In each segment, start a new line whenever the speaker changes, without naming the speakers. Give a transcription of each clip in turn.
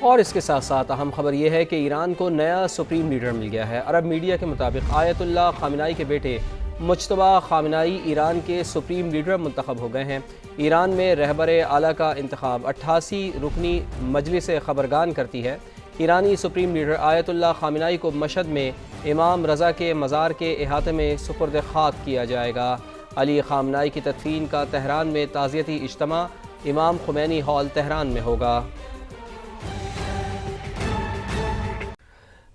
اور اس کے ساتھ ساتھ اہم خبر یہ ہے کہ ایران کو نیا سپریم لیڈر مل گیا ہے۔ عرب میڈیا کے مطابق آیت اللہ خامنائی کے بیٹے مجتبیٰ خامنائی ایران کے سپریم لیڈر منتخب ہو گئے ہیں۔ ایران میں رہبر اعلیٰ کا انتخاب 88 رکنی مجلس خبرگان کرتی ہے۔ ایرانی سپریم لیڈر آیت اللہ خامنائی کو مشہد میں امام رضا کے مزار کے احاطے میں سپرد خاک کیا جائے گا۔ علی خامنائی کی تدفین کا تہران میں تعزیتی اجتماع امام خمینی ہال تہران میں ہوگا۔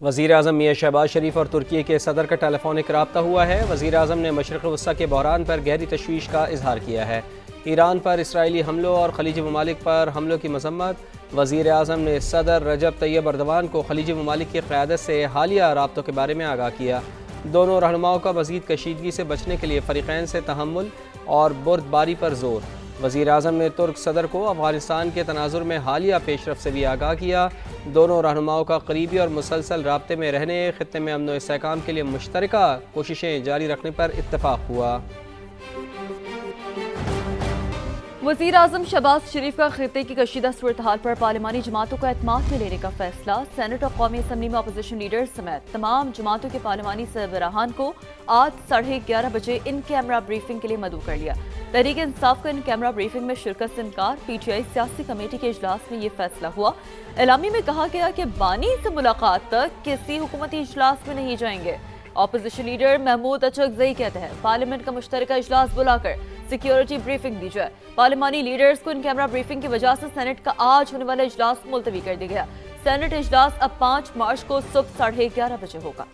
وزیر اعظم میاں شہباز شریف اور ترکی کے صدر کا ٹیلی فونک رابطہ ہوا ہے۔ وزیر اعظم نے مشرق وسطیٰ کے بحران پر گہری تشویش کا اظہار کیا ہے۔ ایران پر اسرائیلی حملوں اور خلیجی ممالک پر حملوں کی مذمت۔ وزیر اعظم نے صدر رجب طیب اردوان کو خلیجی ممالک کی قیادت سے حالیہ رابطوں کے بارے میں آگاہ کیا۔ دونوں رہنماؤں کا مزید کشیدگی سے بچنے کے لیے فریقین سے تحمل اور بردباری پر زور۔ وزیر اعظم نے ترک صدر کو افغانستان کے تناظر میں حالیہ پیش رفت سے بھی آگاہ کیا۔ دونوں رہنماؤں کا قریبی اور مسلسل رابطے میں رہنے، خطے میں امن و استحکام کے لیے مشترکہ کوششیں جاری رکھنے پر اتفاق ہوا۔
وزیر اعظم شہباز شریف کا خطے کی کشیدہ صورتحال پر پارلیمانی جماعتوں کو اعتماد میں لینے کا فیصلہ۔ سینٹ اور قومی اسمبلی میں اپوزیشن لیڈر سمیت تمام جماعتوں کے پارلیمانی سربراہان کو آج 11:30 بجے ان کیمرہ بریفنگ کے لیے مدعو کر لیا۔ تحریک انصاف کا ان کیمرہ بریفنگ میں شرکت سے انکار۔ پی ٹی آئی سیاسی کمیٹی کے اجلاس میں یہ فیصلہ ہوا۔ اعلامیے میں کہا گیا کہ بانی سے ملاقات تک کسی حکومتی اجلاس میں نہیں جائیں گے۔ اپوزیشن لیڈر محمود اچکزئی کہتے ہیں پارلیمنٹ کا مشترکہ اجلاس بلا کر سیکیورٹی بریفنگ دی جائے۔ پارلیمانی لیڈرز کو ان کیمرہ بریفنگ کی وجہ سے سینٹ کا آج ہونے والا اجلاس ملتوی کر دیا گیا۔ سینٹ اجلاس اب 5 مارچ کو صبح 11:30 بجے ہوگا۔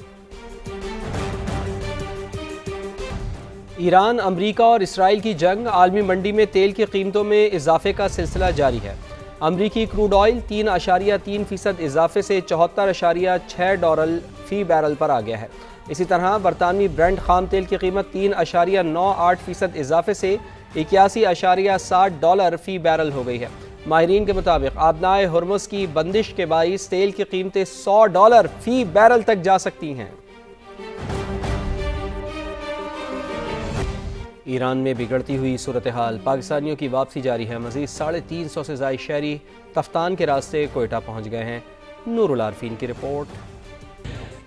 ایران، امریکہ اور اسرائیل کی جنگ، عالمی منڈی میں تیل کی قیمتوں میں اضافے کا سلسلہ جاری ہے۔ امریکی کروڈ آئل 3.3% اضافے سے $74.6 فی بیرل پر آ گیا ہے۔ اسی طرح برطانوی برنٹ خام تیل کی قیمت 3.98% اضافے سے $81.60 فی بیرل ہو گئی ہے۔ ماہرین کے مطابق آبنائے ہرمز کی بندش کے باعث تیل کی قیمتیں $100 فی بیرل تک جا سکتی ہیں۔ ایران میں بگڑتی ہوئی صورتحال، پاکستانیوں کی واپسی جاری ہے۔ مزید 350 سے زائد شہری تفتان کے راستے کوئٹہ پہنچ گئے ہیں۔ نور العارفین کی رپورٹ۔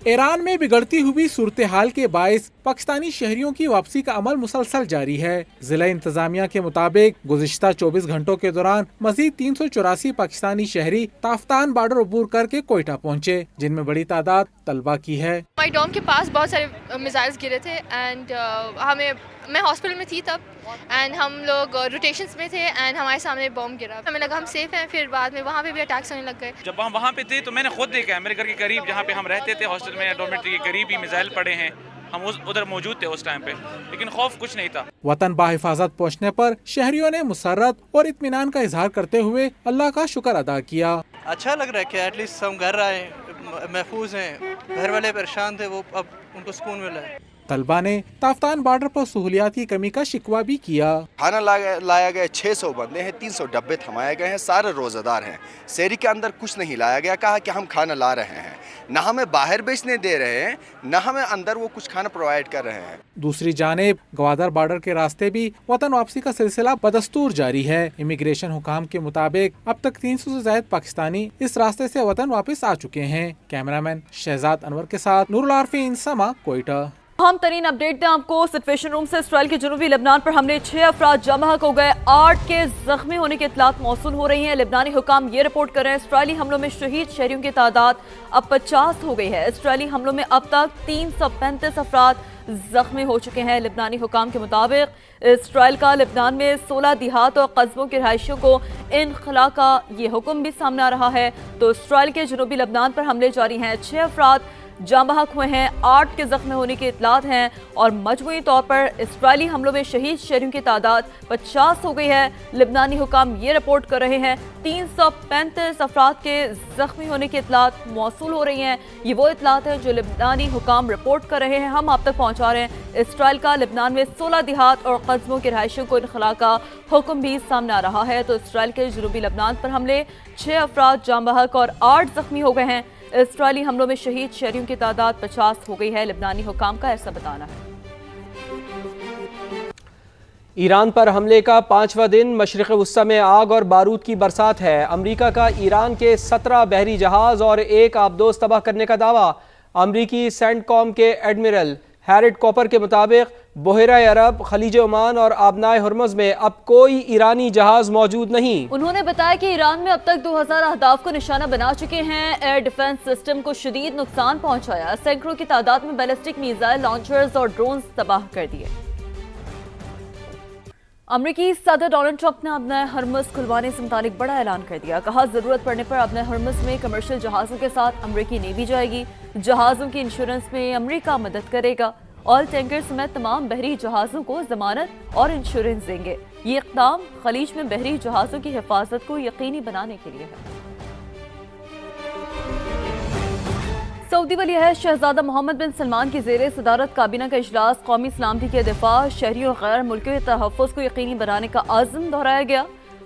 ایران میں بگڑتی ہوئی صورتحال کے باعث پاکستانی شہریوں کی واپسی کا عمل مسلسل جاری ہے۔ ضلع انتظامیہ کے مطابق گزشتہ 24 گھنٹوں کے دوران مزید 384 پاکستانی شہری تافتان بارڈر عبور کر کے کوئٹہ پہنچے، جن میں بڑی تعداد طلبہ کی ہے۔
مائی ڈوم کے پاس بہت سارے میزائلز گرے تھے اینڈ میں ہاسپٹل میں تھی تب، اینڈ ہم لوگ روٹیشنز میں تھے اینڈ ہمارے سامنے بم گرا۔ ہمیں لگا ہم سیف ہیں، پھر بعد میں وہاں پہ بھی اٹیکس ہونے لگ گئے۔
جب ہم وہاں پہ تھے تو میں نے خود دیکھا ہے، میرے گھر کے قریب جہاں پہ ہم رہتے تھے ہاسٹل میں، ڈورمیٹری کے قریب ہی میزائل پڑے ہیں۔ ہم ادھر موجود تھے اس ٹائم پہ، لیکن خوف کچھ نہیں تھا۔
وطن بحفاظت پہنچنے پر شہریوں نے مسرت اور اطمینان کا اظہار کرتے ہوئے اللہ کا شکر ادا کیا۔
اچھا لگ رہا ہے کہ ایٹ لیسٹ ہم گھر آئے، محفوظ ہیں۔ گھر والے پریشان تھے، وہ اب ان کو سکون ملا ہے۔
طلبہ نے تافتان بارڈر پر سہولیات کی کمی کا شکوہ بھی کیا۔
کھانا لایا گیا، 600 بندے ہیں، 300 ڈبے تھمائے گئے ہیں، سارے روزہ دار ہیں۔ سیری کے اندر کچھ نہیں لایا گیا، کہا کہ ہم کھانا لا رہے ہیں، نہ ہمیں باہر بیچنے دے رہے ہیں، نہ ہمیں اندر وہ کچھ کھانا پرووائڈ کر رہے ہیں۔
دوسری جانب گوادر بارڈر کے راستے بھی وطن واپسی کا سلسلہ بدستور جاری ہے۔ امیگریشن حکام کے مطابق اب تک 300 سے زائد پاکستانی اس راستے سے وطن واپس آ چکے ہیں۔ کیمرامین شہزاد انور کے ساتھ نور العارفین، سما، کوئٹہ۔
اہم ترین اپڈیٹ دیں آپ کو سچویشن روم سے۔ اسرائیل کے جنوبی لبنان پر حملے، 6 افراد جاں بحق ہو گئے، 8 کے زخمی ہونے کی اطلاعات موصول ہو رہی ہیں۔ لبنانی حکام یہ رپورٹ کر رہے ہیں اسرائیلی حملوں میں شہید شہریوں کی تعداد اب 50 ہو گئی ہے۔ اسرائیلی حملوں میں اب تک 335 افراد زخمی ہو چکے ہیں۔ لبنانی حکام کے مطابق اسرائیل کا لبنان میں 16 دیہات اور قصبوں کے رہائشیوں کو انخلا کا یہ حکم بھی سامنے آ رہا ہے۔ تو اسرائیل کے جنوبی لبنان پر حملے جاری ہیں، 6 افراد جاں بحق ہوئے ہیں، 8 کے زخمی ہونے کی اطلاعات ہیں اور مجموعی طور پر اسرائیلی حملوں میں شہید شہریوں کی تعداد 50 ہو گئی ہے۔ لبنانی حکام یہ رپورٹ کر رہے ہیں 335 افراد کے زخمی ہونے کی اطلاعات موصول ہو رہی ہیں۔ یہ وہ اطلاعات ہیں جو لبنانی حکام رپورٹ کر رہے ہیں، ہم آپ تک پہنچا رہے ہیں۔ اسرائیل کا لبنان میں 16 دیہات اور قصبوں کے رہائشیوں کو انخلا کا حکم بھی سامنے آ رہا ہے۔ تو اسرائیل کے جنوبی لبنان پر حملے، 6 افراد جاں بحق اور 8 زخمی ہو گئے ہیں۔ اسرائیلی حملوں میں شہید شہریوں کی تعداد 50 ہو گئی ہے، لبنانی حکام کا ایسا بتانا ہے۔
ایران پر حملے کا 5واں دن مشرق وسطی میں آگ اور بارود کی برسات ہے۔ امریکہ کا ایران کے 17 بحری جہاز اور ایک آبدوز تباہ کرنے کا دعویٰ۔ امریکی سینٹ کام کے ایڈمرل ہیرڈ کوپر کے مطابق بحیرہ عرب، خلیج عمان اور آبنائے ہرمز میں اب کوئی ایرانی جہاز موجود نہیں۔
انہوں نے بتایا کہ ایران میں اب تک 2000 اہداف کو نشانہ بنا چکے ہیں۔ ایئر ڈیفنس سسٹم کو شدید نقصان پہنچایا، سینکڑوں کی تعداد میں بیلسٹک میزائل لانچرز اور ڈرونز تباہ کر دیے۔ امریکی صدر ڈونلڈ ٹرمپ نے ابنائے ہرمز کھلوانے سے متعلق بڑا اعلان کر دیا۔ کہا ضرورت پڑنے پر ابنائے ہرمز میں کمرشل جہازوں کے ساتھ امریکی نیوی جائے گی۔ جہازوں کی انشورنس میں امریکہ مدد کرے گا۔ آئل ٹینکر سمیت تمام بحری جہازوں کو ضمانت اور انشورنس دیں گے۔ یہ اقدام خلیج میں بحری جہازوں کی حفاظت کو یقینی بنانے کے لیے ہے۔ سعودی ولی عہد شہزادہ محمد بن سلمان کی زیر صدارت کابینہ کا اجلاس قومی سلامتی کے دفاع، شہریوں غیر ملکیوں کے تحفظ کو یقینی بنانے کا عزم دہرایا گیا۔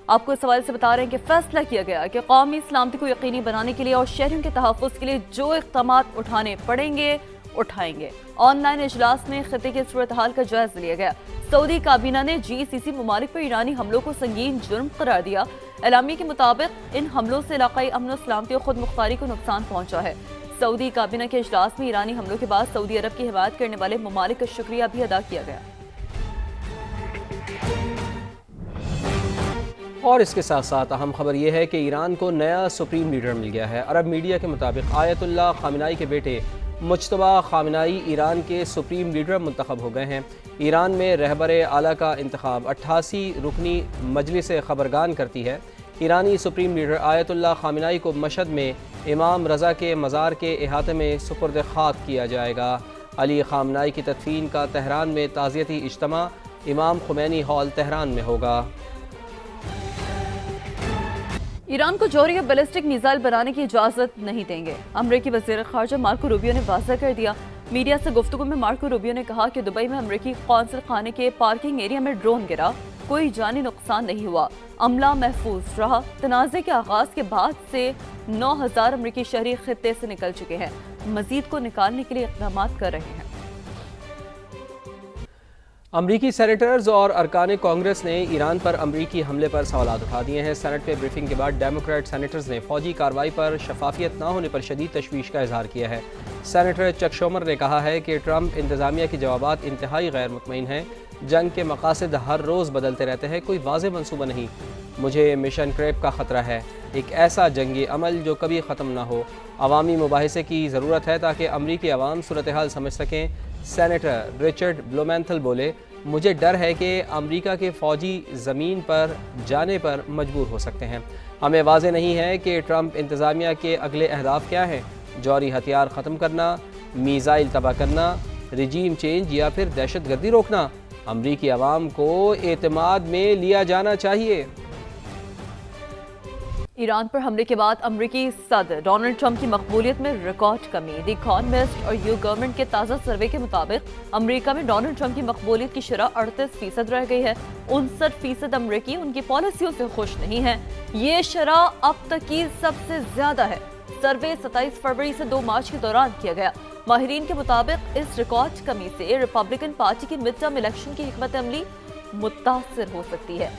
آپ کو اس حوالے سے بتا رہے ہیں کہ فیصلہ کیا گیا کہ قومی سلامتی کو یقینی بنانے کے لیے اور شہریوں کے تحفظ کے لیے جو اقدامات اٹھانے پڑیں گے اٹھائیں گے۔ آن لائن اجلاس میں خطے کی صورتحال کا جائزہ لیا گیا۔ سعودی کابینہ نے GCC ممالک پر ایرانی حملوں کو سنگین جرم قرار دیا۔ اعلامیے کے مطابق ان حملوں سے علاقائی امن و سلامتی اور خود مختاری کو نقصان پہنچا ہے۔ سعودی کابینہ کے اجلاس میں ایرانی حملوں کے بعد سعودی عرب کی حمایت کرنے والے ممالک کا شکریہ بھی ادا کیا گیا۔
اور اس کے ساتھ ساتھ اہم خبر یہ ہے کہ ایران کو نیا سپریم لیڈر مل گیا ہے۔ عرب میڈیا کے مطابق آیت اللہ خامنائی کے بیٹے مجتبی خامنائی ایران کے سپریم لیڈر منتخب ہو گئے ہیں۔ ایران میں رہبر اعلیٰ کا انتخاب 88 رکنی مجلس خبرگان کرتی ہے۔ ایرانی سپریم لیڈر آیت اللہ خامنائی کو مشہد میں امام رضا کے مزار کے احاطے میں سپرد خاک کیا جائے گا۔ علی خامنائی کی تدفین کا تہران میں تعزیتی اجتماع امام خمینی ہال تہران میں ہوگا۔
ایران کو جوہری یا بیلسٹک میزائل بنانے کی اجازت نہیں دیں گے، امریکی وزیر خارجہ مارکو روبیو نے واضح کر دیا۔ میڈیا سے گفتگو میں مارکو روبیو نے کہا کہ دبئی میں امریکی قونصل خانے کے پارکنگ ایریا میں ڈرون گرا، کوئی جانی نقصان نہیں ہوا، عملہ محفوظ رہا۔ تنازع کے آغاز کے بعد سے 9000 امریکی شہری خطے سے نکل چکے ہیں، مزید کو نکالنے کے لیے اقدامات کر رہے ہیں۔
امریکی سینیٹرز اور ارکان کانگریس نے ایران پر امریکی حملے پر سوالات اٹھا دیے ہیں۔ سینٹ میں بریفنگ کے بعد ڈیموکریٹ سینیٹرز نے فوجی کارروائی پر شفافیت نہ ہونے پر شدید تشویش کا اظہار کیا ہے۔ سینیٹر چک شومر نے کہا ہے کہ ٹرمپ انتظامیہ کے جوابات انتہائی غیر مطمئن ہیں۔ جنگ کے مقاصد ہر روز بدلتے رہتے ہیں، کوئی واضح منصوبہ نہیں۔ مجھے مشن کریپ کا خطرہ ہے، ایک ایسا جنگی عمل جو کبھی ختم نہ ہو۔ عوامی مباحثے کی ضرورت ہے تاکہ امریکی عوام صورتحال سمجھ سکیں۔ سینیٹر رچرڈ بلومینتھل بولے، مجھے ڈر ہے کہ امریکہ کے فوجی زمین پر جانے پر مجبور ہو سکتے ہیں۔ ہمیں واضح نہیں ہے کہ ٹرمپ انتظامیہ کے اگلے اہداف کیا ہیں، جوہری ہتھیار ختم کرنا، میزائل تباہ کرنا، رجیم چینج یا پھر دہشت گردی روکنا۔ امریکی عوام کو اعتماد میں لیا جانا چاہیے۔
ایران پر حملے کے بعد امریکی صدر ڈونلڈ ٹرمپ کی مقبولیت میں ریکارڈ کمی۔ دی اکانومسٹ اور یو گورنمنٹ کے تازہ سروے کے مطابق امریکہ میں ڈونلڈ ٹرمپ کی مقبولیت کی شرح 38% رہ گئی ہے۔ 59% امریکی ان کی پالیسیوں سے خوش نہیں ہیں۔ یہ شرح اب تک کی سب سے زیادہ ہے۔ سروے 27 فروری سے 2 مارچ کے دوران کیا گیا۔ ماہرین کے مطابق اس ریکارڈ کمی سے ریپبلکن پارٹی کی مڈ ٹرم الیکشن کی حکمت عملی متاثر ہو سکتی ہے۔